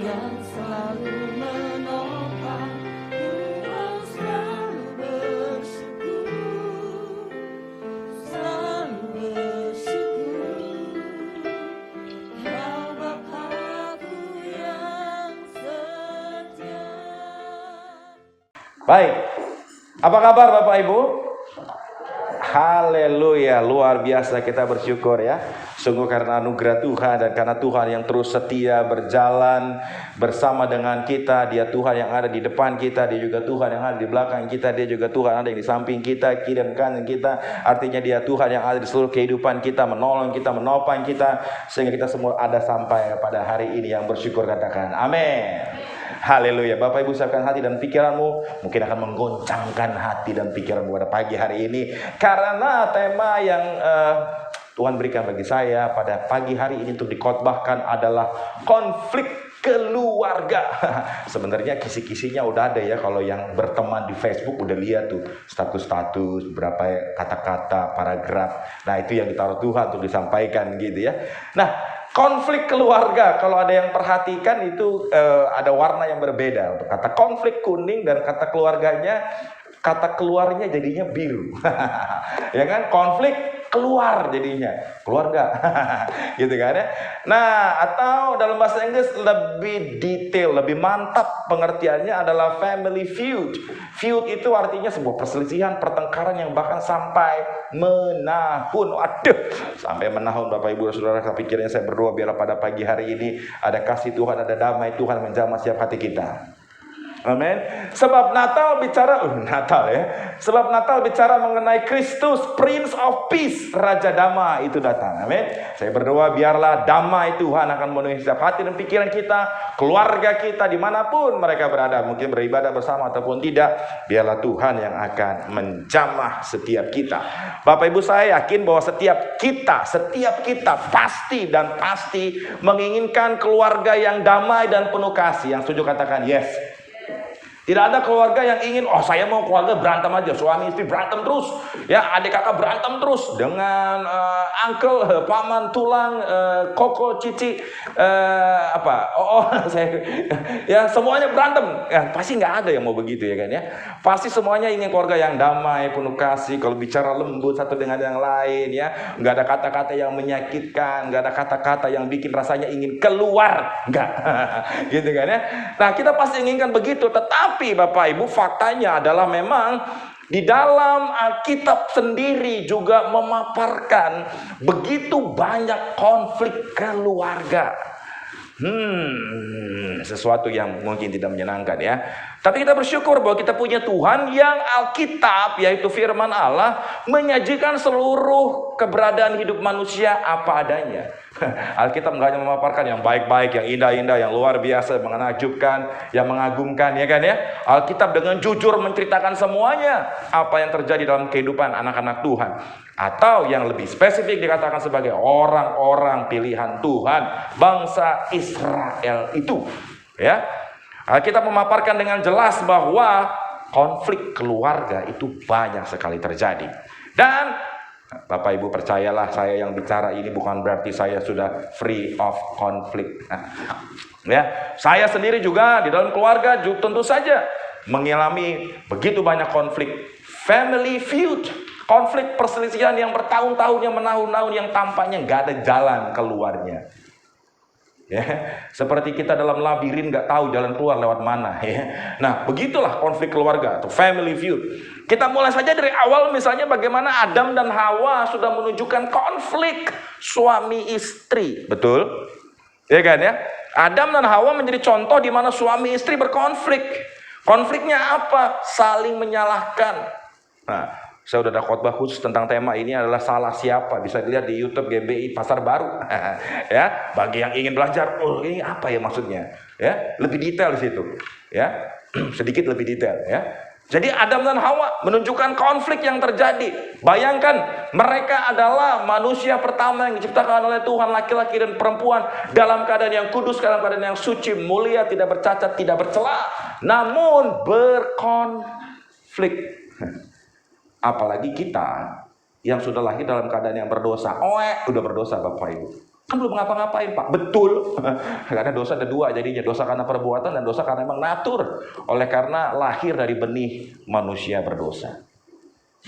yang selalu menopang. Tuhan selalu bersyukur, selalu bersyukur. Kau Bapakku yang setia. Baik, apa kabar Bapak Ibu? Haleluya, luar biasa, kita bersyukur ya. Sungguh karena anugerah Tuhan dan karena Tuhan yang terus setia berjalan bersama dengan kita. Dia Tuhan yang ada di depan kita, Dia juga Tuhan yang ada di belakang kita, Dia juga Tuhan ada yang di samping kita, kiri dan kanan kita. Artinya Dia Tuhan yang ada di seluruh kehidupan kita, menolong kita, menopang kita, sehingga kita semua ada sampai pada hari ini yang bersyukur. Katakan amin. Haleluya. Bapak Ibu, siapkan hati dan pikiranmu. Mungkin akan menggoncangkan hati dan pikiranmu pada pagi hari ini, karena tema yang Tuhan berikan bagi saya pada pagi hari ini untuk dikhotbahkan adalah konflik keluarga. Sebenarnya kisi-kisinya udah ada ya, kalau yang berteman di Facebook udah lihat tuh status-status, berapa kata-kata, paragraf. Nah, itu yang ditaruh Tuhan untuk disampaikan gitu ya. Nah, konflik keluarga, kalau ada yang perhatikan itu ada warna yang berbeda. Untuk kata konflik kuning dan kata keluarganya, kata keluarnya jadinya biru. Ya kan? Konflik keluar jadinya keluarga. Gitu kan ya. Nah, atau dalam bahasa Inggris lebih detail, lebih mantap pengertiannya adalah family feud. Feud itu artinya sebuah perselisihan, pertengkaran yang bahkan sampai menahun. Aduh, sampai menahun Bapak Ibu Saudara. Pikirnya saya berdoa biarlah pada pagi hari ini ada kasih Tuhan, ada damai Tuhan menjamah setiap hati kita. Amin. Sebab Natal bicara Natal ya. Sebab Natal bicara mengenai Kristus, Prince of Peace, Raja Damai itu datang. Amin. Saya berdoa biarlah damai Tuhan akan memenuhi setiap hati dan pikiran kita, keluarga kita dimanapun mereka berada, mungkin beribadah bersama ataupun tidak. Biarlah Tuhan yang akan menjamah setiap kita. Bapak Ibu, saya yakin bahwa setiap kita pasti menginginkan keluarga yang damai dan penuh kasih. Yang setuju katakan yes. Tidak ada keluarga yang ingin, oh saya mau keluarga berantem aja, suami istri berantem terus, ya adik kakak berantem terus dengan uncle, paman, tulang, koko, cici, saya, ya semuanya berantem. Ya, pasti nggak ada yang mau begitu ya kan ya. Pasti semuanya ingin keluarga yang damai, penuh kasih. Kalau bicara lembut satu dengan yang lain ya, nggak ada kata-kata yang menyakitkan, nggak ada kata-kata yang bikin rasanya ingin keluar, nggak, gitu kan ya. Nah, kita pasti inginkan begitu, tetapi Bapak Ibu, faktanya adalah memang di dalam Alkitab sendiri juga memaparkan begitu banyak konflik keluarga. Sesuatu yang mungkin tidak menyenangkan ya. Tapi kita bersyukur bahwa kita punya Tuhan yang Alkitab, yaitu firman Allah, menyajikan seluruh keberadaan hidup manusia apa adanya. Alkitab nggak hanya memaparkan yang baik-baik, yang indah-indah, yang luar biasa, menakjubkan, yang mengagumkan, ya kan ya. Alkitab dengan jujur menceritakan semuanya apa yang terjadi dalam kehidupan anak-anak Tuhan, atau yang lebih spesifik dikatakan sebagai orang-orang pilihan Tuhan, bangsa Israel itu, ya. Alkitab memaparkan dengan jelas bahwa konflik keluarga itu banyak sekali terjadi. Dan Bapak Ibu percayalah, saya yang bicara ini bukan berarti saya sudah free of conflict. Ya, saya sendiri juga di dalam keluarga tentu saja mengalami begitu banyak konflik, family feud, konflik perselisihan yang bertahun-tahun, yang menahun-nahun, yang tampaknya nggak ada jalan keluarnya. Ya, seperti kita dalam labirin nggak tahu jalan keluar lewat mana ya. Nah, begitulah konflik keluarga atau family feud. Kita mulai saja dari awal, misalnya bagaimana Adam dan Hawa sudah menunjukkan konflik suami istri, betul? Ya kan ya? Adam dan Hawa menjadi contoh di mana suami istri berkonflik. Konfliknya apa? Saling menyalahkan. Nah, saya sudah ada khotbah khusus tentang tema ini, adalah salah siapa. Bisa dilihat di YouTube GBI Pasar Baru. Ya, bagi yang ingin belajar, ini apa ya maksudnya? Ya, lebih detail di situ. Ya, sedikit lebih detail. Ya. Jadi Adam dan Hawa menunjukkan konflik yang terjadi. Bayangkan, mereka adalah manusia pertama yang diciptakan oleh Tuhan, laki-laki dan perempuan, dalam keadaan yang kudus, dalam keadaan yang suci, mulia, tidak bercacat, tidak bercela, namun berkonflik. Apalagi kita yang sudah lahir dalam keadaan yang berdosa. Udah berdosa Bapak Ibu. Kan belum ngapa-ngapain, Pak. Betul. Karena dosa ada dua jadinya. Dosa karena perbuatan dan dosa karena emang natur. Oleh karena lahir dari benih manusia berdosa.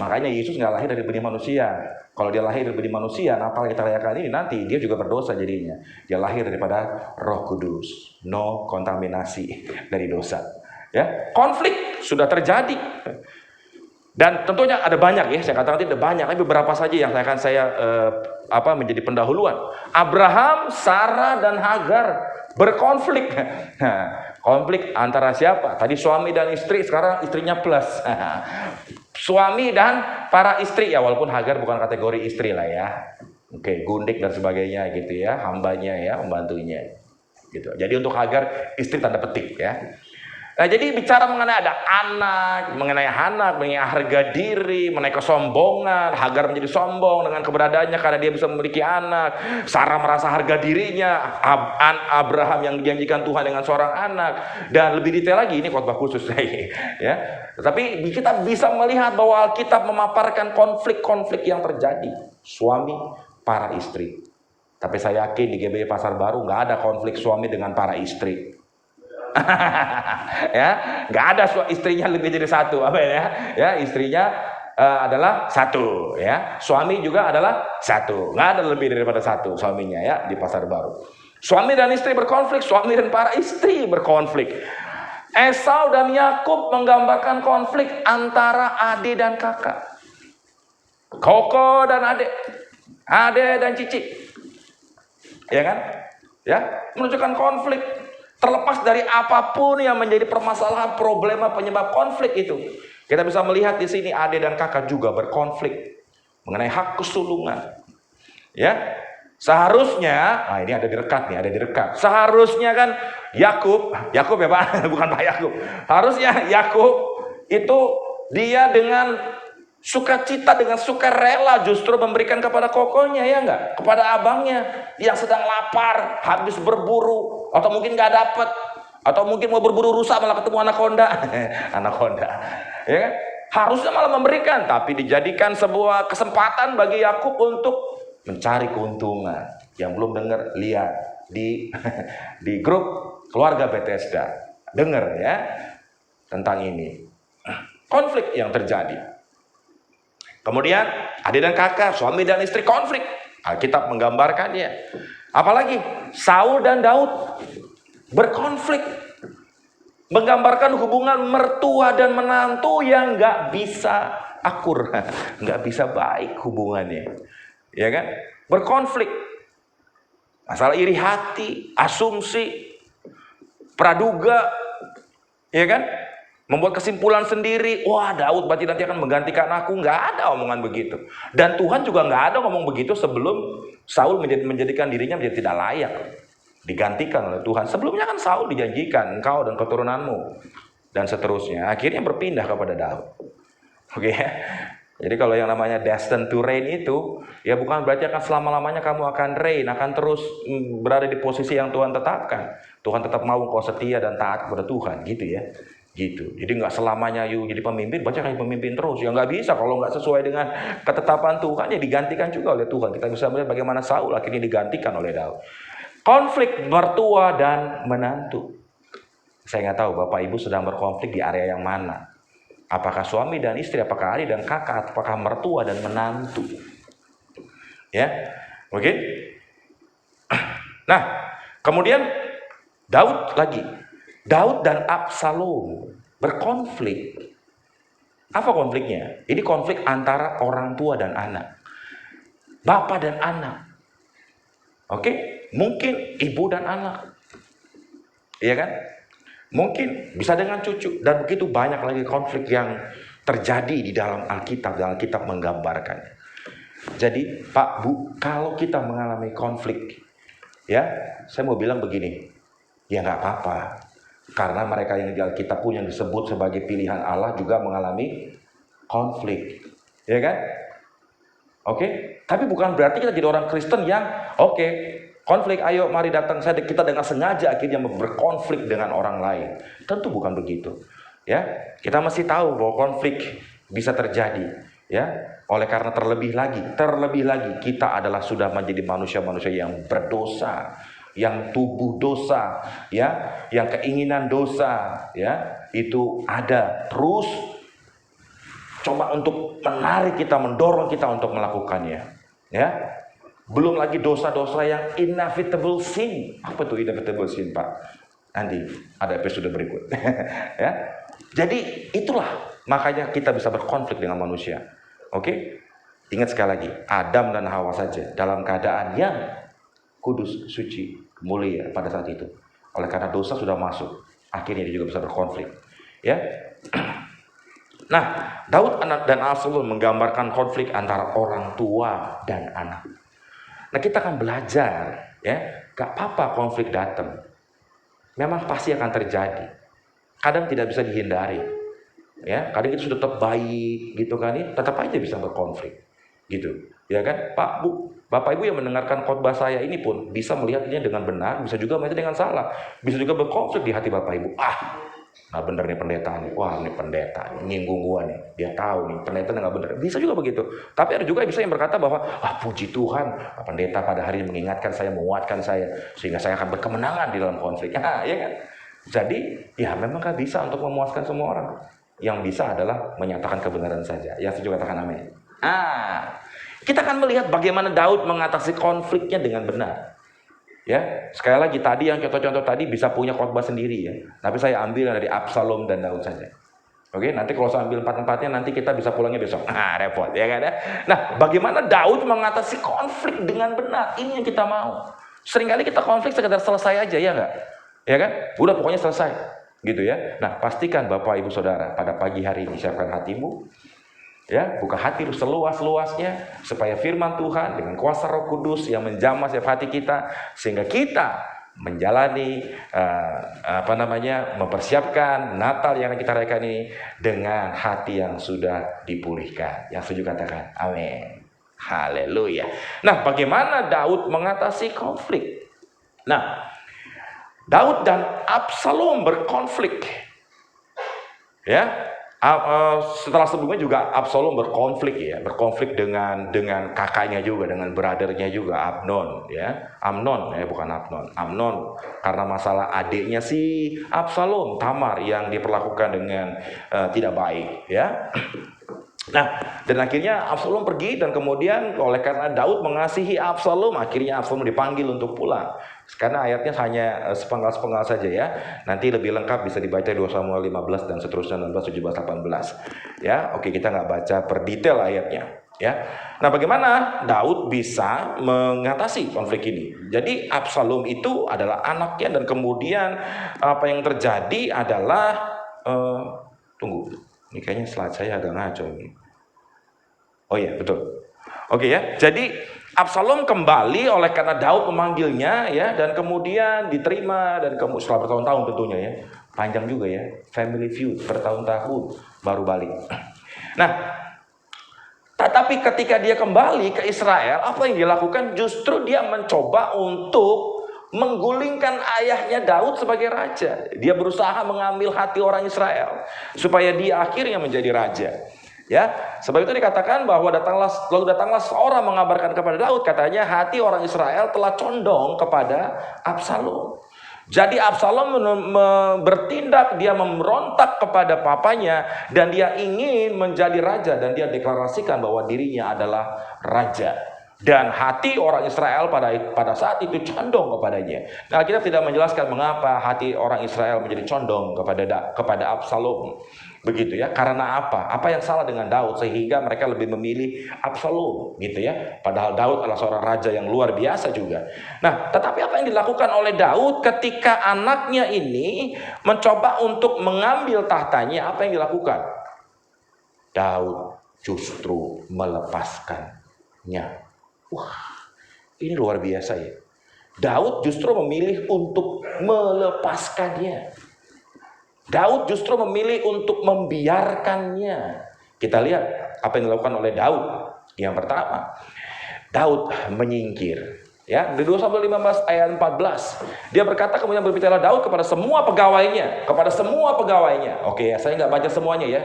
Makanya Yesus nggak lahir dari benih manusia. Kalau dia lahir dari benih manusia, Natal yang kita rayakan ini nanti dia juga berdosa jadinya. Dia lahir daripada Roh Kudus. No kontaminasi dari dosa. Ya, konflik sudah terjadi. Dan tentunya ada banyak ya, saya katakan ada banyak, tapi beberapa saja yang akan saya menjadi pendahuluan. Abraham, Sarah, dan Hagar berkonflik. Nah, konflik antara siapa? Tadi suami dan istri, sekarang istrinya plus. Suami dan para istri, ya walaupun Hagar bukan kategori istri lah ya. Oke, gundik dan sebagainya gitu ya, hambanya ya, pembantunya. Gitu. Jadi untuk Hagar, istri tanda petik ya. Nah, jadi bicara mengenai ada anak, mengenai harga diri, mengenai kesombongan. Hagar menjadi sombong dengan keberadaannya karena dia bisa memiliki anak. Sarah merasa harga dirinya. Abraham yang dijanjikan Tuhan dengan seorang anak. Dan lebih detail lagi, ini khotbah khusus ya. Tapi kita bisa melihat bahwa Alkitab memaparkan konflik-konflik yang terjadi. Suami, para istri. Tapi saya yakin di GBI Pasar Baru nggak ada konflik suami dengan para istri. Ya, nggak ada istrinya lebih dari satu, apa ya? Ya, istrinya adalah satu, ya. Suami juga adalah satu, nggak ada lebih daripada satu suaminya ya di Pasar Baru. Suami dan istri berkonflik, suami dan para istri berkonflik. Esau dan Yakub menggambarkan konflik antara adik dan kakak, koko dan adik dan cicik, ya kan? Ya, menunjukkan konflik. Terlepas dari apapun yang menjadi permasalahan, problema, penyebab konflik itu, kita bisa melihat di sini adik dan kakak juga berkonflik mengenai hak kesulungan. Ya, seharusnya, nah ini ada direkat. Seharusnya kan Yakub ya Pak, bukan Pak Yakub. Harusnya Yakub itu dia dengan sukacita, dengan sukarela justru memberikan kepada kokonya, ya enggak? Kepada abangnya yang sedang lapar, habis berburu, atau mungkin nggak dapet, atau mungkin mau berburu rusa malah ketemu anakonda, ya kan? Harusnya malah memberikan, tapi dijadikan sebuah kesempatan bagi Yakub untuk mencari keuntungan. Yang belum dengar, lihat di grup keluarga Bethesda, dengar ya tentang ini konflik yang terjadi. Kemudian adik dan kakak, suami dan istri konflik. Alkitab menggambarkannya. Apalagi Saul dan Daud berkonflik, menggambarkan hubungan mertua dan menantu yang nggak bisa akur, nggak bisa baik hubungannya, ya kan? Berkonflik, masalah iri hati, asumsi, praduga, ya kan? Membuat kesimpulan sendiri, wah Daud berarti nanti akan menggantikan aku. Nggak ada omongan begitu. Dan Tuhan juga nggak ada ngomong begitu sebelum Saul menjadikan dirinya menjadi tidak layak digantikan oleh Tuhan. Sebelumnya kan Saul dijanjikan, engkau dan keturunanmu, dan seterusnya. Akhirnya berpindah kepada Daud. Oke. Jadi kalau yang namanya destined to reign itu, ya bukan berarti akan selama-lamanya kamu akan reign, akan terus berada di posisi yang Tuhan tetapkan. Tuhan tetap mau kau setia dan taat kepada Tuhan, gitu ya. Gitu. Jadi nggak selamanya jadi pemimpin, baca kayak pemimpin terus. Ya nggak bisa kalau nggak sesuai dengan ketetapan Tuhan, ya digantikan juga oleh Tuhan. Kita bisa melihat bagaimana Saul akhirnya digantikan oleh Daud. Konflik mertua dan menantu. Saya nggak tahu Bapak Ibu sedang berkonflik di area yang mana. Apakah suami dan istri, apakah adik dan kakak, apakah mertua dan menantu. Ya, oke. Nah, kemudian Daud lagi. Daud dan Absalom berkonflik. Apa konfliknya? Ini konflik antara orang tua dan anak, bapak dan anak. Oke, mungkin ibu dan anak, iya kan? Mungkin bisa dengan cucu, dan begitu banyak lagi konflik yang terjadi di dalam Alkitab, dan Alkitab menggambarkannya. Jadi Pak Bu, kalau kita mengalami konflik, ya saya mau bilang begini, ya nggak apa-apa. Karena mereka yang di Alkitab pun yang disebut sebagai pilihan Allah juga mengalami konflik, ya kan? Oke, tapi bukan berarti kita jadi orang Kristen yang konflik, ayo mari datang saja kita dengan sengaja akhirnya berkonflik dengan orang lain. Tentu bukan begitu. Ya, kita mesti tahu bahwa konflik bisa terjadi. Ya, oleh karena terlebih lagi kita adalah sudah menjadi manusia-manusia yang berdosa, yang tubuh dosa, ya, yang keinginan dosa, ya, itu ada terus coba untuk menarik kita, mendorong kita untuk melakukannya, ya. Belum lagi dosa-dosa yang inevitable sin. Apa tuh inevitable sin, Pak? Nanti ada episode berikut. Ya. Jadi itulah makanya kita bisa berkonflik dengan manusia. Oke? Ingat sekali lagi, Adam dan Hawa saja dalam keadaan yang kudus, suci, mulia pada saat itu. Oleh karena dosa sudah masuk, akhirnya dia juga bisa berkonflik. Ya. Nah, Daud dan Absalom menggambarkan konflik antara orang tua dan anak. Nah, kita akan belajar, ya, gak apa-apa konflik datang. Memang pasti akan terjadi. Kadang tidak bisa dihindari. Ya, kadang kita sudah tetap baik gitu kan, ya, tetap aja bisa berkonflik. Gitu. Ya kan? Pak, Bu, Bapak Ibu yang mendengarkan khotbah saya ini pun bisa melihatnya dengan benar, bisa juga melihatnya dengan salah. Bisa juga berkonflik di hati Bapak Ibu. Nah bener nih pendeta nih, wah ini pendeta nyinggung gua nih, dia tahu nih pendeta nggak bener, bisa juga begitu. Tapi ada juga bisa yang berkata bahwa puji Tuhan, pendeta pada hari ini mengingatkan saya, menguatkan saya, sehingga saya akan berkemenangan di dalam konflik. Ya kan? Jadi ya memang gak bisa untuk memuaskan semua orang. Yang bisa adalah menyatakan kebenaran saja. Yang setuju katakan amin. Kita akan melihat bagaimana Daud mengatasi konfliknya dengan benar. Ya, sekali lagi tadi yang contoh-contoh tadi bisa punya khotbah sendiri ya. Tapi saya ambil dari Absalom dan Daud saja. Oke, nanti kalau saya ambil empat-empatnya nanti kita bisa pulangnya besok. Repot ya kan ya. Nah, bagaimana Daud mengatasi konflik dengan benar? Ini yang kita mau. Seringkali kita konflik sekedar selesai aja ya enggak? Ya kan? Udah pokoknya selesai. Gitu ya. Nah, pastikan Bapak Ibu Saudara pada pagi hari ini siapkan hatimu. Ya, buka hati seluas-luasnya supaya firman Tuhan dengan kuasa Roh Kudus yang menjamah setiap hati kita sehingga kita menjalani mempersiapkan Natal yang kita rayakan ini dengan hati yang sudah dipulihkan. Yang setuju katakan amin. Haleluya. Nah, bagaimana Daud mengatasi konflik? Nah, Daud dan Absalom berkonflik. Ya. Setelah sebelumnya juga Absalom berkonflik dengan kakaknya juga, dengan brothernya juga Amnon karena masalah adiknya si Absalom, Tamar, yang diperlakukan dengan tidak baik ya. Nah, dan akhirnya Absalom pergi, dan kemudian oleh karena Daud mengasihi Absalom, akhirnya Absalom dipanggil untuk pulang. Karena ayatnya hanya sepenggal-sepenggal saja ya. Nanti lebih lengkap bisa dibaca 2 Samuel 15 dan seterusnya 16, 17, 18. Ya, oke, kita nggak baca per detail ayatnya. Ya, nah bagaimana Daud bisa mengatasi konflik ini? Jadi Absalom itu adalah anaknya, dan kemudian apa yang terjadi adalah tunggu, ini kayaknya slide saya agak ngaco ini. Oh iya, betul. Oke ya, jadi Absalom kembali oleh karena Daud memanggilnya ya, dan kemudian diterima, dan setelah bertahun-tahun tentunya ya, panjang juga ya, family feud bertahun-tahun baru balik. Nah, tetapi ketika dia kembali ke Israel, apa yang dia lakukan? Justru dia mencoba untuk menggulingkan ayahnya Daud sebagai raja. Dia berusaha mengambil hati orang Israel supaya dia akhirnya menjadi raja. Ya, sebab itu dikatakan bahwa datanglah seorang mengabarkan kepada Daud, katanya hati orang Israel telah condong kepada Absalom. Jadi Absalom bertindak, dia memberontak kepada papanya, dan dia ingin menjadi raja, dan dia deklarasikan bahwa dirinya adalah raja. Dan hati orang Israel pada saat itu condong kepadanya. Nah, kita tidak menjelaskan mengapa hati orang Israel menjadi condong kepada Absalom. Begitu ya, karena apa? Apa yang salah dengan Daud sehingga mereka lebih memilih Absalom gitu ya. Padahal Daud adalah seorang raja yang luar biasa juga. Nah, tetapi apa yang dilakukan oleh Daud ketika anaknya ini mencoba untuk mengambil tahtanya, apa yang dilakukan? Daud justru melepaskannya. Wah, ini luar biasa ya. Daud justru memilih untuk melepaskannya. Daud justru memilih untuk membiarkannya. Kita lihat apa yang dilakukan oleh Daud. Yang pertama, Daud menyingkir. Ya, di 2 Samuel 15 ayat 14. Dia berkata, kemudian berbicara Daud kepada semua pegawainya, Oke ya, saya nggak baca semuanya ya,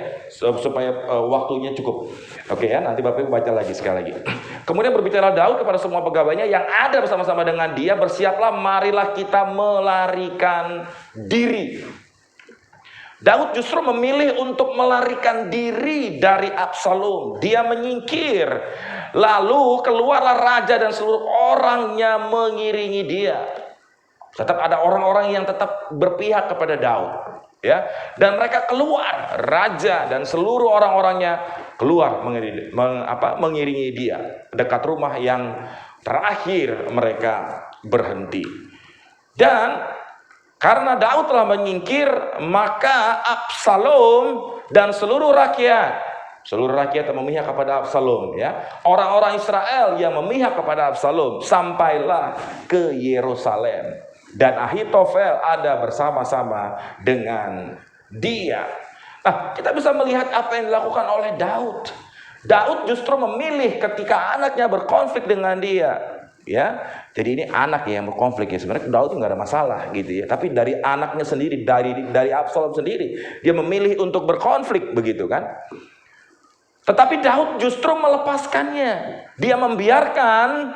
supaya waktunya cukup. Oke ya, nanti Bapak Ibu baca lagi sekali lagi. Kemudian berbicara Daud kepada semua pegawainya yang ada bersama-sama dengan dia, bersiaplah, marilah kita melarikan diri. Daud justru memilih untuk melarikan diri dari Absalom. Dia menyingkir. Lalu keluarlah raja dan seluruh orangnya mengiringi dia. Tetap ada orang-orang yang tetap berpihak kepada Daud. Ya, dan mereka keluar, raja dan seluruh orang-orangnya keluar mengiringi dia. Dekat rumah yang terakhir mereka berhenti. Dan karena Daud telah menyingkir, maka Absalom dan seluruh rakyat yang memihak kepada Absalom, ya, orang-orang Israel yang memihak kepada Absalom, sampailah ke Yerusalem, dan Ahitofel ada bersama-sama dengan dia. Nah, kita bisa melihat apa yang dilakukan oleh Daud. Daud justru memilih ketika anaknya berkonflik dengan dia. Ya, jadi ini anak yang berkonflik ya, sebenarnya Daud nggak ada masalah gitu ya, tapi dari anaknya sendiri, dari Absalom sendiri, dia memilih untuk berkonflik begitu kan. Tetapi Daud justru melepaskannya. Dia membiarkan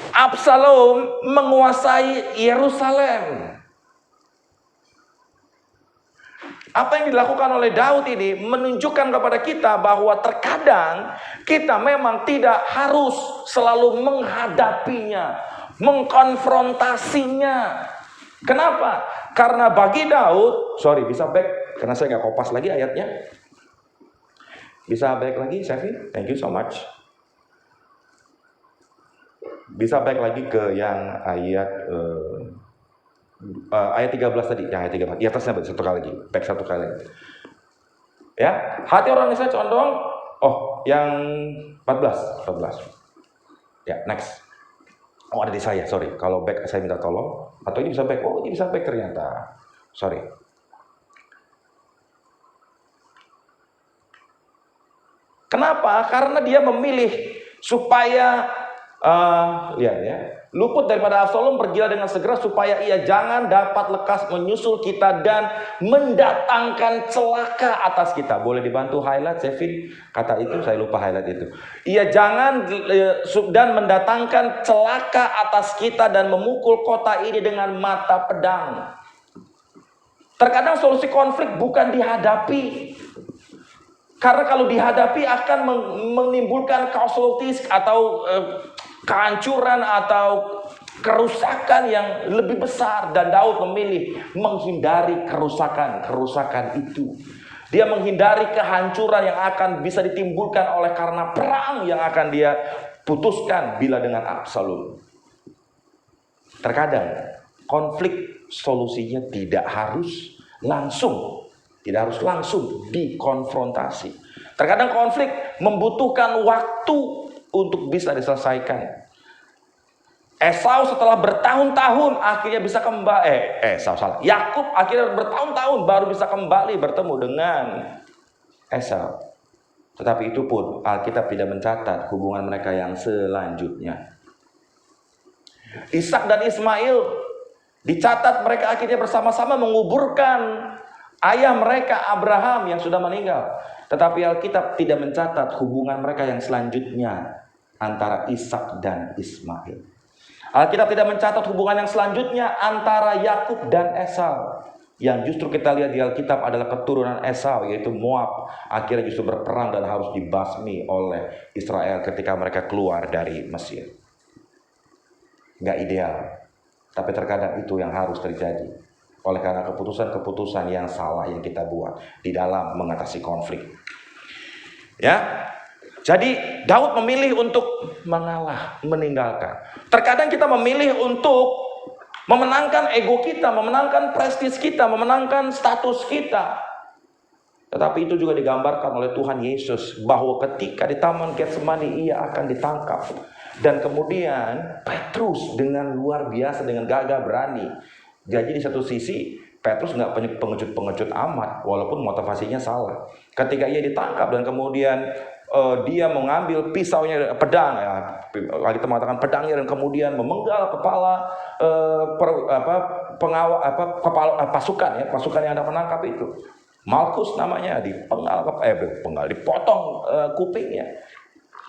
Absalom menguasai Yerusalem. Apa yang dilakukan oleh Daud ini menunjukkan kepada kita bahwa terkadang kita memang tidak harus selalu menghadapinya, mengkonfrontasinya. Kenapa? Karena bagi Daud, bisa back, karena saya nggak kopas lagi ayatnya. Bisa back lagi, Sevi? Thank you so much. Bisa back lagi ke yang ayat ayat 13 tadi, ya ayat 13. Di atasnya satu kali lagi, back satu kali lagi. Ya, hati orang Israel condong. Oh, yang 14. Ya, next. Oh, ada di saya, sorry. Kalau back saya minta tolong. Atau ini bisa back. Oh, ini bisa back ternyata. Sorry. Kenapa? Karena dia memilih supaya lihat ya, luput daripada Absalom, pergilah dengan segera supaya ia jangan dapat lekas menyusul kita dan mendatangkan celaka atas kita. Boleh dibantu highlight, Sevin? Kata itu saya lupa highlight itu. Ia jangan dan mendatangkan celaka atas kita dan memukul kota ini dengan mata pedang. Terkadang solusi konflik bukan dihadapi. Karena kalau dihadapi akan menimbulkan casualties atau kehancuran atau kerusakan yang lebih besar, dan Daud memilih menghindari kerusakan itu. Dia menghindari kehancuran yang akan bisa ditimbulkan oleh karena perang yang akan dia putuskan bila dengan Absalom. Terkadang konflik solusinya tidak harus langsung dikonfrontasi. Terkadang konflik membutuhkan waktu untuk bisa diselesaikan. Esau setelah bertahun-tahun akhirnya bisa kembali. Yakub akhirnya bertahun-tahun baru bisa kembali bertemu dengan Esau. Tetapi itu pun Alkitab tidak mencatat hubungan mereka yang selanjutnya. Ishak dan Ismail dicatat mereka akhirnya bersama-sama menguburkan ayah mereka Abraham yang sudah meninggal. Tetapi Alkitab tidak mencatat hubungan mereka yang selanjutnya antara Ishak dan Ismail. Alkitab tidak mencatat hubungan yang selanjutnya antara Yakub dan Esau. Yang justru kita lihat di Alkitab adalah keturunan Esau, yaitu Moab, akhirnya justru berperang dan harus dibasmi oleh Israel ketika mereka keluar dari Mesir. Nggak ideal, tapi terkadang itu yang harus terjadi oleh karena keputusan-keputusan yang salah yang kita buat di dalam mengatasi konflik. Ya, jadi Daud memilih untuk mengalah, meninggalkan. Terkadang kita memilih untuk memenangkan ego kita, memenangkan prestis kita, memenangkan status kita. Tetapi itu juga digambarkan oleh Tuhan Yesus bahwa ketika di Taman Getsemani ia akan ditangkap. Dan kemudian Petrus dengan luar biasa, dengan gagah berani. Jadi di satu sisi Petrus nggak pengecut-pengecut amat, walaupun motivasinya salah. Ketika ia ditangkap dan kemudian dia mengambil pisaunya, pedang ya, kita mengatakan pedangnya, dan kemudian memenggal kepala pasukan yang hendak menangkap itu. Malkus namanya, dipotong kupingnya,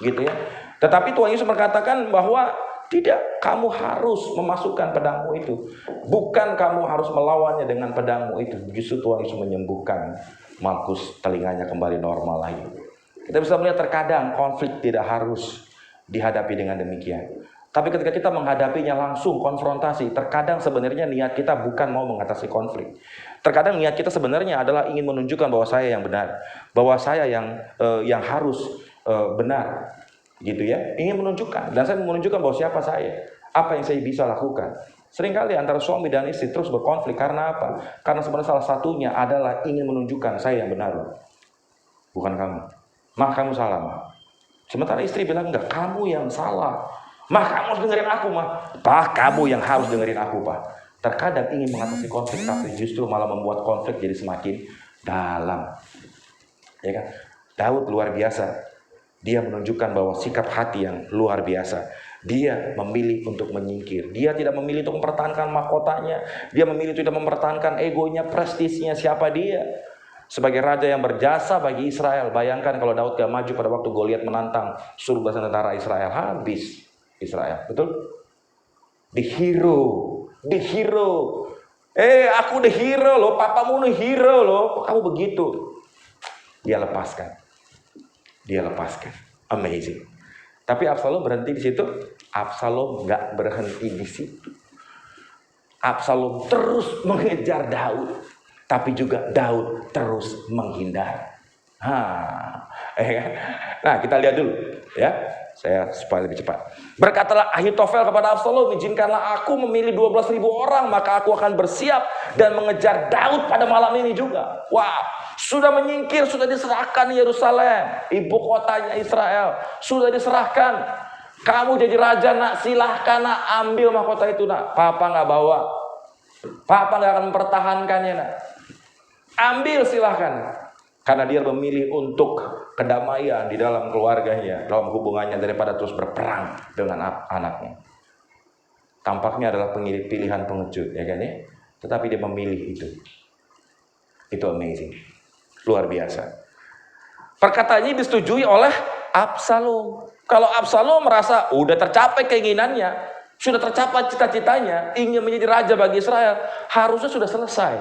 gitu ya. Tetapi Tuhan Yesus berkatakan bahwa tidak, kamu harus memasukkan pedangmu itu, bukan kamu harus melawannya dengan pedangmu itu. Justru Tuhan Yesus menyembuhkan Malkus, telinganya kembali normal lagi. Kita bisa melihat terkadang konflik tidak harus dihadapi dengan demikian. Tapi ketika kita menghadapinya langsung, konfrontasi, terkadang sebenarnya niat kita bukan mau mengatasi konflik. Terkadang niat kita sebenarnya adalah ingin menunjukkan bahwa saya yang benar, bahwa saya yang harus benar, gitu ya. Ingin menunjukkan, dan saya menunjukkan bahwa siapa saya, apa yang saya bisa lakukan. Seringkali antara suami dan istri terus berkonflik karena apa? Karena sebenarnya salah satunya adalah ingin menunjukkan saya yang benar, bukan kamu. Mah, kamu salah, mah. Sementara istri bilang, enggak, kamu yang salah. Mah, kamu harus dengerin aku, mah. Pak, kamu yang harus dengerin aku, Pak. Terkadang ingin mengatasi konflik, tapi justru malah membuat konflik jadi semakin dalam. Ya kan? Daud luar biasa. Dia menunjukkan bahwa sikap hati yang luar biasa. Dia memilih untuk menyingkir. Dia tidak memilih untuk mempertahankan mahkotanya. Dia memilih tidak mempertahankan egonya, prestisnya, siapa dia. Sebagai raja yang berjasa bagi Israel. Bayangkan kalau Daud gak maju pada waktu Goliat menantang seluruh barisan tentara Israel. Habis Israel. Betul? The hero. Aku the hero loh. Papamu the hero loh. Kamu begitu. Dia lepaskan. Amazing. Tapi Absalom berhenti di situ? Absalom gak berhenti di situ. Absalom terus mengejar Daud. Tapi juga Daud terus menghindar. Nah, kita lihat dulu ya. Saya supaya lebih cepat. Berkatalah Ahitofel kepada Absalom, izinkanlah aku memilih 12.000 orang, maka aku akan bersiap dan mengejar Daud pada malam ini juga. Wah, sudah menyingkir, sudah diserahkan Yerusalem, ibu kotanya Israel, sudah diserahkan. Kamu jadi raja, nak, silahkan, nak, ambil mahkota itu, nak. Papa nggak bawa, Papa nggak akan mempertahankannya, nak. Ambil, silahkan. Karena dia memilih untuk kedamaian di dalam keluarganya, dalam hubungannya, daripada terus berperang dengan anaknya. Tampaknya adalah pilihan pengecut, ya kan ya? Tetapi dia memilih itu. Itu amazing. Luar biasa. Perkataan ini disetujui oleh Absalom. Kalau Absalom merasa udah tercapai keinginannya, sudah tercapai cita-citanya, ingin menjadi raja bagi Israel, harusnya sudah selesai.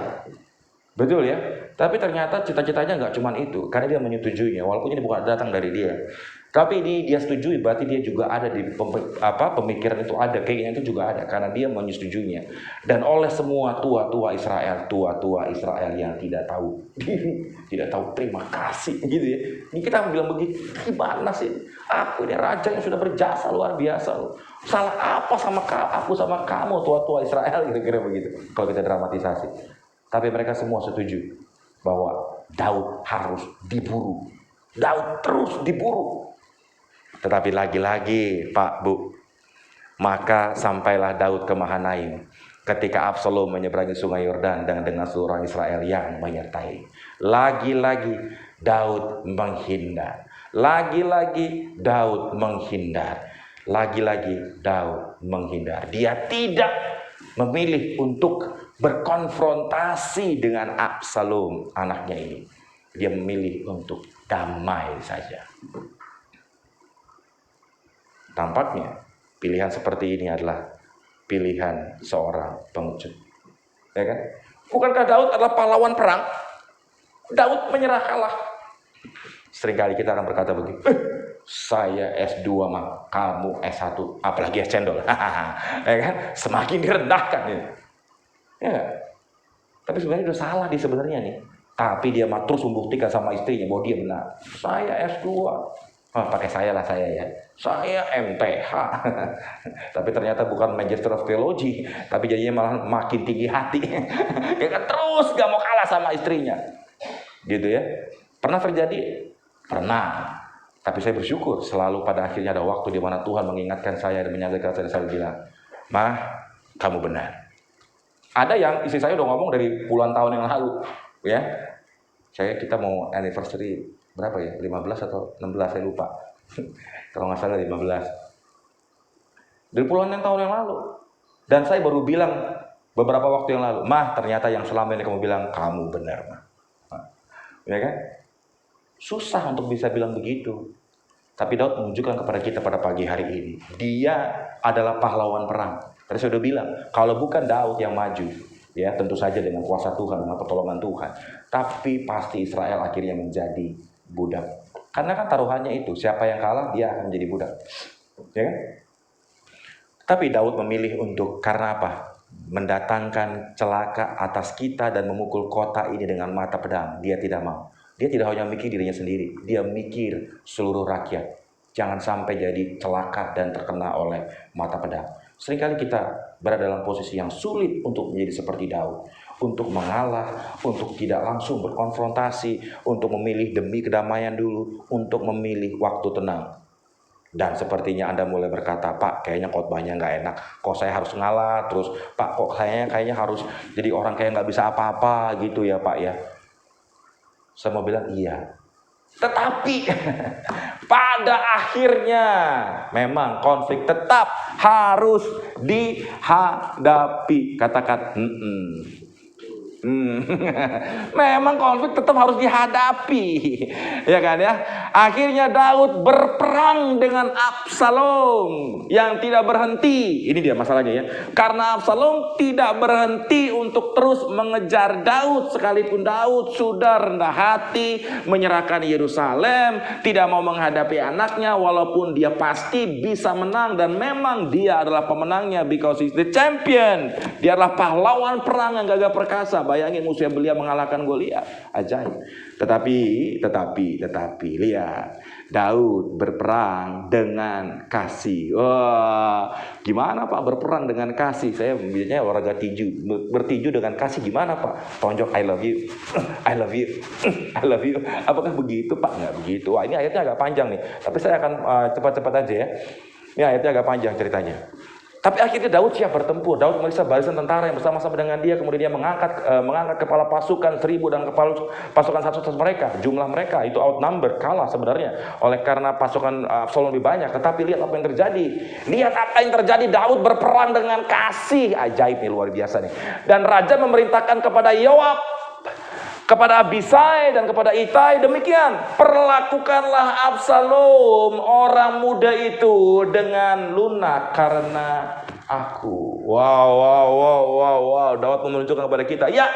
Betul ya? Tapi ternyata cita-citanya nggak cuma itu, karena dia menyetujuinya, walaupun ini bukan datang dari dia. Tapi ini dia setujui, berarti dia juga ada di pemikiran itu ada, keinginan itu juga ada, karena dia menyetujuinya. Dan oleh semua tua-tua Israel yang tidak tahu terima kasih, gitu ya. Ini kita bilang begitu, gimana sih? Aku ini raja yang sudah berjasa luar biasa loh. Salah apa sama aku sama kamu tua-tua Israel, kira-kira begitu. Kalau kita dramatisasi. Tapi mereka semua setuju bahwa Daud harus diburu. Daud terus diburu. Tetapi lagi-lagi, Pak, Bu, maka sampailah Daud ke Mahanaim ketika Absalom menyeberangi sungai Yordan dengan seluruh orang Israel yang menyertai. Lagi-lagi Daud menghindar. Lagi-lagi Daud menghindar. Lagi-lagi Daud menghindar. Dia tidak memilih untuk berkonfrontasi dengan Absalom, anaknya ini. Dia memilih untuk damai saja. Tampaknya pilihan seperti ini adalah pilihan seorang pengecut. Ya kan? Bukankah Daud adalah pahlawan perang? Daud menyerah kalah. Seringkali kita akan berkata begitu. Saya S2 mah, kamu S1, apalagi es cendol. Ya kan? Semakin direndahkan ya. Ya, tapi sebenarnya udah salah dia sebenarnya nih. Tapi dia mah terus membuktikan sama istrinya bahwa dia benar. Saya S2. Pakai saya lah saya ya. Saya MTH. Tapi ternyata bukan Magister of Theology, tapi jadinya malah makin tinggi hati. Dia kan terus gak mau kalah sama istrinya. Gitu ya. Pernah terjadi? Pernah. Tapi saya bersyukur selalu pada akhirnya ada waktu di mana Tuhan mengingatkan saya dan menyadarkan saya, dan saya bilang, "Mah, kamu benar." Ada yang istri saya udah ngomong dari puluhan tahun yang lalu, ya. Kita mau anniversary berapa ya? 15 atau 16 saya lupa. Kalau nggak salah 15. Dari puluhan tahun yang lalu. Dan saya baru bilang beberapa waktu yang lalu, "Mah, ternyata yang selama ini kamu bilang kamu benar, Mah." Ya kan? Susah untuk bisa bilang begitu. Tapi Daud menunjukkan kepada kita pada pagi hari ini, dia adalah pahlawan perang. Tadi saya sudah bilang, kalau bukan Daud yang maju, ya tentu saja dengan kuasa Tuhan, dengan pertolongan Tuhan, tapi pasti Israel akhirnya menjadi budak. Karena kan taruhannya itu, siapa yang kalah dia akan menjadi budak. Ya kan? Tapi Daud memilih untuk, karena apa? Mendatangkan celaka atas kita dan memukul kota ini dengan mata pedang. Dia tidak mau. Dia tidak hanya mikir dirinya sendiri, dia mikir seluruh rakyat. Jangan sampai jadi celaka dan terkena oleh mata pedang. Seringkali kita berada dalam posisi yang sulit untuk menjadi seperti Daud. Untuk mengalah, untuk tidak langsung berkonfrontasi, untuk memilih demi kedamaian dulu, untuk memilih waktu tenang. Dan sepertinya Anda mulai berkata, "Pak, kayaknya khotbahnya nggak enak. Kok saya harus ngalah terus? Pak, kok kayaknya harus jadi orang kayak nggak bisa apa-apa gitu ya Pak ya." Saya mau bilang iya. Tetapi pada akhirnya memang konflik tetap harus dihadapi. Katakan, memang konflik tetap harus dihadapi, ya kan ya. Akhirnya Daud berperang dengan Absalom yang tidak berhenti. Ini dia masalahnya ya. Karena Absalom tidak berhenti untuk terus mengejar Daud, sekalipun Daud sudah rendah hati menyerahkan Yerusalem, tidak mau menghadapi anaknya, walaupun dia pasti bisa menang dan memang dia adalah pemenangnya, because he's the champion. Dia adalah pahlawan perang yang gagah perkasa. Bayangin musuh belia mengalahkan Goliat, ajaib. Tetapi lihat, Daud berperang dengan kasih. Wah, gimana Pak berperang dengan kasih? Saya biasanya olahraga tinju, bertinju dengan kasih gimana Pak? Tonjok, I love you, I love you, I love you. Apakah begitu Pak? Nggak begitu. Wah, ini ayatnya agak panjang nih. Tapi saya akan cepat-cepat aja ya. Ini ayatnya agak panjang ceritanya. Tapi akhirnya Daud siap bertempur. Daud memeriksa barisan tentara yang bersama-sama dengan dia. Kemudian dia mengangkat kepala pasukan 1000 dan kepala pasukan 100 mereka. Jumlah mereka itu outnumber, kalah sebenarnya. Oleh karena pasukan Absalom lebih banyak. Tetapi lihat apa yang terjadi. Lihat apa yang terjadi. Daud berperang dengan kasih. Ajaib nih, luar biasa nih. Dan raja memerintahkan kepada Yoab, kepada Abisai dan kepada Itai, demikian, perlakukanlah Absalom orang muda itu dengan lunak karena aku. Wow. Daud menunjukkan kepada kita, ya,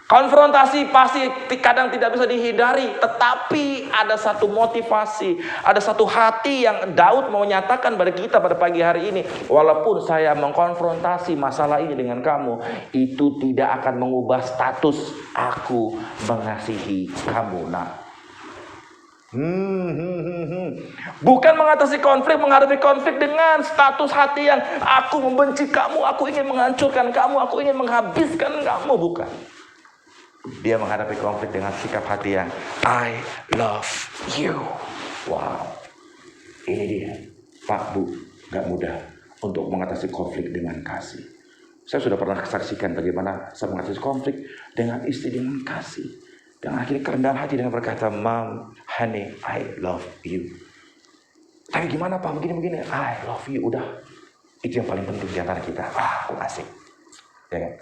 konfrontasi pasti kadang tidak bisa dihindari, tetapi ada satu motivasi, ada satu hati yang Daud mau nyatakan pada kita pada pagi hari ini. Walaupun saya mengkonfrontasi masalah ini dengan kamu, itu tidak akan mengubah status aku mengasihi kamu. Nah, bukan mengatasi konflik, menghadapi konflik dengan status hati yang aku membenci kamu, aku ingin menghancurkan kamu, aku ingin menghabiskan kamu, bukan. Dia menghadapi konflik dengan sikap hati yang I love you. Wow. Ini dia, Pak, Bu, gak mudah untuk mengatasi konflik dengan kasih. Saya sudah pernah saksikan bagaimana saya mengatasi konflik dengan istri dengan kasih. Dan akhirnya kerendahan hati dengan berkata, "Mom, honey, I love you." Tapi gimana Pak, begini-begini, I love you, udah. Itu yang paling penting di antara kita. Asik. Ya kan?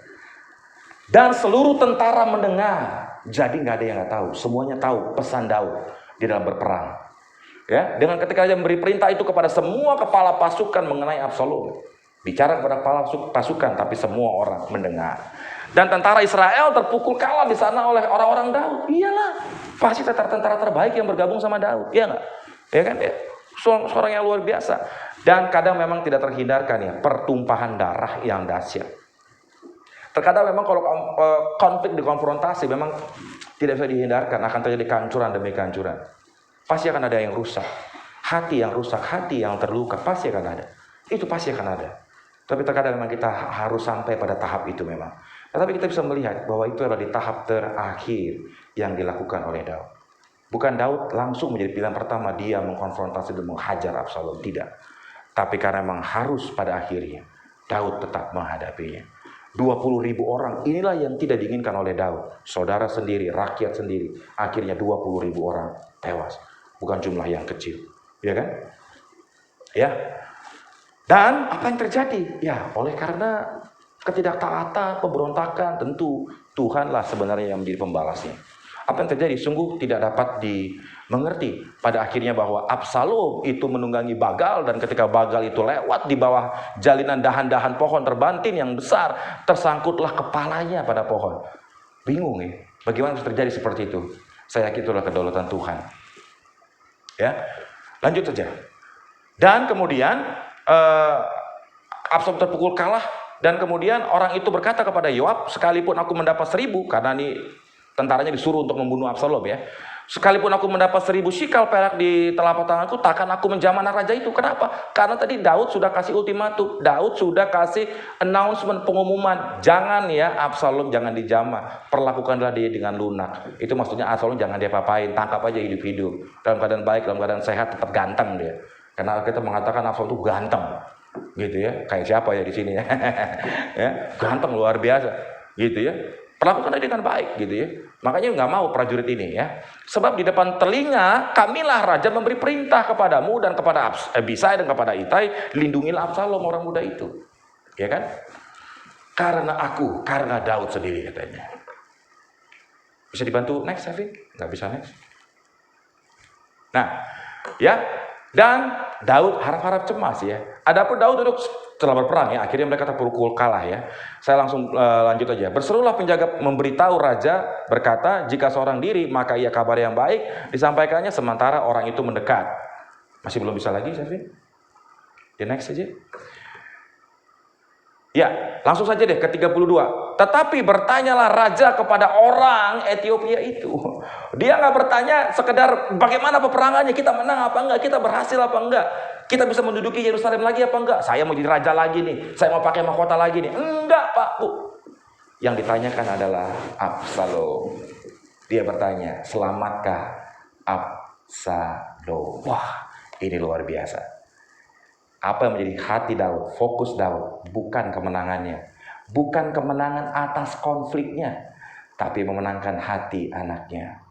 Dan seluruh tentara mendengar. Jadi nggak ada yang nggak tahu. Semuanya tahu pesan Daud di dalam berperang. Ya, dengan ketika dia memberi perintah itu kepada semua kepala pasukan mengenai Absalom. Bicara kepada kepala pasukan, tapi semua orang mendengar. Dan tentara Israel terpukul kalah di sana oleh orang-orang Daud. Iyalah, pasti tentara terbaik yang bergabung sama Daud. Iya nggak? Ya kan? Ya. Seorang yang luar biasa. Dan kadang memang tidak terhindarkan ya, pertumpahan darah yang dahsyat. Terkadang memang kalau konflik dikonfrontasi memang tidak bisa dihindarkan, akan terjadi kehancuran demi kehancuran. Pasti akan ada yang rusak. Hati yang rusak, hati yang terluka, pasti akan ada. Itu pasti akan ada. Tapi terkadang memang kita harus sampai pada tahap itu memang. Tetapi kita bisa melihat bahwa itu adalah di tahap terakhir yang dilakukan oleh Daud. Bukan Daud langsung menjadi pilihan pertama dia mengkonfrontasi dan menghajar Absalom, tidak. Tapi karena memang harus pada akhirnya Daud tetap menghadapinya. 20.000 orang. Inilah yang tidak diinginkan oleh Daud. Saudara sendiri, rakyat sendiri. Akhirnya 20.000 orang tewas. Bukan jumlah yang kecil. Ya kan? Ya. Dan apa yang terjadi? Ya, oleh karena ketidaktaatan, pemberontakan, tentu Tuhanlah sebenarnya yang menjadi pembalasnya. Apa yang terjadi? Sungguh tidak dapat dimengerti. Pada akhirnya bahwa Absalom itu menunggangi Bagal, dan ketika Bagal itu lewat di bawah jalinan dahan-dahan pohon terbantin yang besar, tersangkutlah kepalanya pada pohon. Bingung ya, bagaimana bisa terjadi seperti itu? Saya yakin itulah kedaulatan Tuhan. Ya, lanjut saja. Dan kemudian Absalom terpukul kalah, dan kemudian orang itu berkata kepada Yoab, sekalipun aku mendapat 1000, karena ini tentaranya disuruh untuk membunuh Absalom ya. Sekalipun aku mendapat 1000 shikal perak di telapak tanganku, takkan aku menjamah anak raja itu. Kenapa? Karena tadi Daud sudah kasih ultimatum, Daud sudah kasih announcement, pengumuman, jangan ya Absalom, jangan dijamah, perlakukanlah dia dengan lunak. Itu maksudnya Absalom jangan dia papain, tangkap aja hidup-hidup, dalam keadaan baik, dalam keadaan sehat, tetap ganteng dia. Karena kita mengatakan Absalom itu ganteng, gitu ya. Kayak siapa ya di sini ya? Ya, ganteng luar biasa, gitu ya. Perlakukan dengan baik, gitu ya. Makanya nggak mau prajurit ini ya. Sebab di depan telinga kamilah raja memberi perintah kepadamu dan kepada Abisai dan kepada Itai, lindungilah Absalom orang muda itu, ya kan? Karena Daud sendiri katanya. Bisa dibantu next, Kevin? Nggak bisa next. Nah, ya. Dan Daud harap-harap cemas ya. Adapun Daud duduk setelah berperang ya, akhirnya mereka terpukul kalah ya. Saya langsung lanjut aja. Berserulah penjaga memberitahu raja, berkata, jika seorang diri maka ia kabar yang baik disampaikannya sementara orang itu mendekat. Masih belum bisa lagi, Syafin? The next saja. Ya, langsung saja deh ke 32. Tetapi bertanyalah raja kepada orang Ethiopia itu. Dia nggak bertanya sekedar bagaimana peperangannya, kita menang apa enggak, kita berhasil apa enggak, kita bisa menduduki Yerusalem lagi apa enggak, saya mau jadi raja lagi nih, saya mau pakai mahkota lagi nih. Enggak, Pak, Bu. Yang ditanyakan adalah Absalom. Dia bertanya, selamatkah Absalom? Wah, ini luar biasa. Apa yang menjadi hati Daud, fokus Daud, bukan kemenangannya, bukan kemenangan atas konfliknya, tapi memenangkan hati anaknya.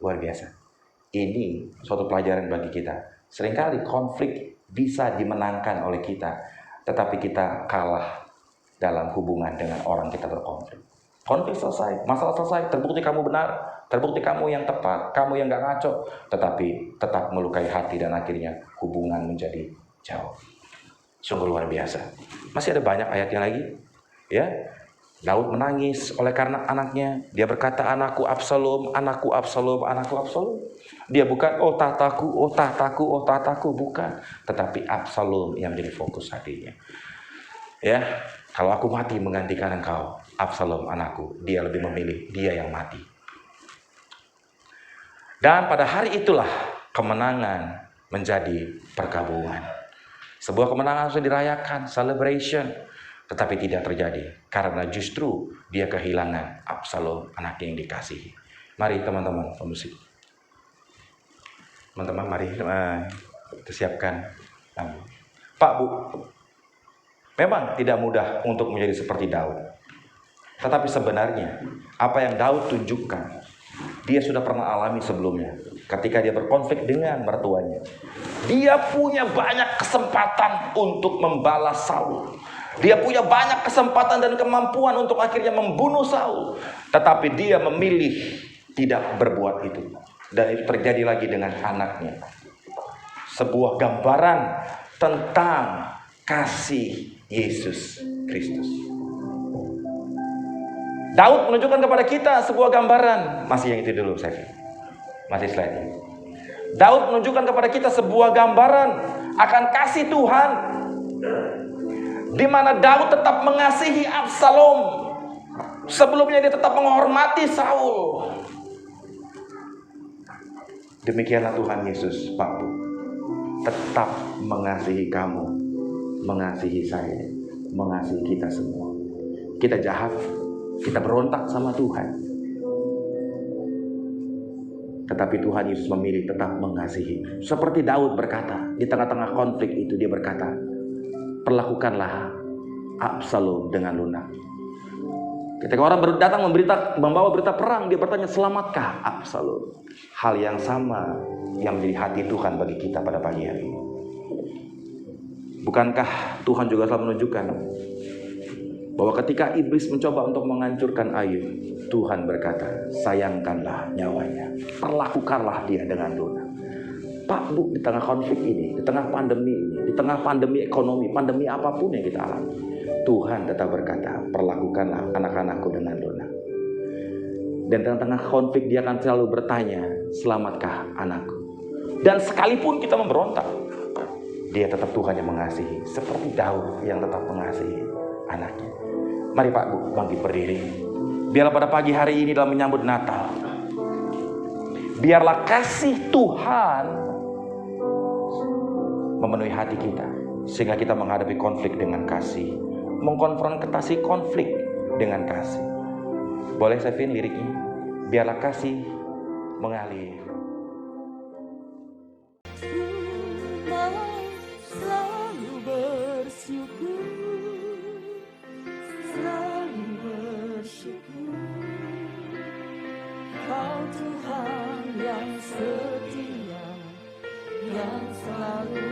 Luar biasa. Ini suatu pelajaran bagi kita. Seringkali konflik bisa dimenangkan oleh kita, tetapi kita kalah dalam hubungan dengan orang kita berkonflik. Konflik selesai, masalah selesai, terbukti kamu benar, terbukti kamu yang tepat, kamu yang gak ngaco, tetapi tetap melukai hati dan akhirnya hubungan menjadi jauh. Sungguh luar biasa. Masih ada banyak ayatnya lagi. Ya, Daud menangis oleh karena anaknya. Dia berkata, anakku Absalom, anakku Absalom, anakku Absalom. Dia bukan oh tahtaku, oh tahtaku, oh tahtaku, bukan. Tetapi Absalom yang menjadi fokus hatinya. Ya, kalau aku mati menggantikan engkau, Absalom anakku, dia lebih memilih dia yang mati. Dan pada hari itulah kemenangan menjadi perkabungan. Sebuah kemenangan sudah dirayakan, celebration, tetapi tidak terjadi karena justru dia kehilangan Absalom, anaknya yang dikasihi. Mari teman-teman pemusik, teman-teman mari kita siapkan. Pak, Bu, memang tidak mudah untuk menjadi seperti Daud, tetapi sebenarnya apa yang Daud tunjukkan, dia sudah pernah alami sebelumnya. Ketika dia berkonflik dengan mertuanya, dia punya banyak kesempatan untuk membalas Saul. Dia punya banyak kesempatan dan kemampuan untuk akhirnya membunuh Saul. Tetapi dia memilih tidak berbuat itu. Dan itu terjadi lagi dengan anaknya. Sebuah gambaran tentang kasih Yesus Kristus. Daud menunjukkan kepada kita sebuah gambaran. Masih yang itu dulu, saya. Masih slide ini. Daud menunjukkan kepada kita sebuah gambaran akan kasih Tuhan, di mana Daud tetap mengasihi Absalom. Sebelumnya dia tetap menghormati Saul. Demikianlah Tuhan Yesus, Pak Bu, tetap mengasihi kamu, mengasihi saya, mengasihi kita semua. Kita jahat, kita berontak sama Tuhan, tetapi Tuhan Yesus memilih tetap mengasihi. Seperti Daud berkata, di tengah-tengah konflik itu dia berkata, perlakukanlah Absalom dengan lunak. Ketika orang datang membawa berita perang, dia bertanya, selamatkah Absalom? Hal yang sama yang menjadi hati Tuhan bagi kita pada pagi hari ini. Bukankah Tuhan juga selalu menunjukkan bahwa ketika iblis mencoba untuk menghancurkan Ayub, Tuhan berkata, sayangkanlah nyawanya, perlakukanlah dia dengan lunak. Pak, Bu, di tengah konflik ini, di tengah pandemi ini, di tengah pandemi ekonomi, pandemi apapun yang kita alami, Tuhan tetap berkata, perlakukanlah anak-anakku dengan lunak. Dan di tengah konflik dia akan selalu bertanya, selamatkah anakku? Dan sekalipun kita memberontak, dia tetap Tuhan yang mengasihi, seperti Daud yang tetap mengasihi anaknya. Mari Pak, Bu, bangkit berdiri. Biarlah pada pagi hari ini dalam menyambut Natal, biarlah kasih Tuhan memenuhi hati kita, sehingga kita menghadapi konflik dengan kasih, mengkonfrontasi konflik dengan kasih. Boleh saya fin liriknya? Biarlah kasih mengalir. Selalu bersyukur, selalu bersyukur. Kau Tuhan yang setia, yang selalu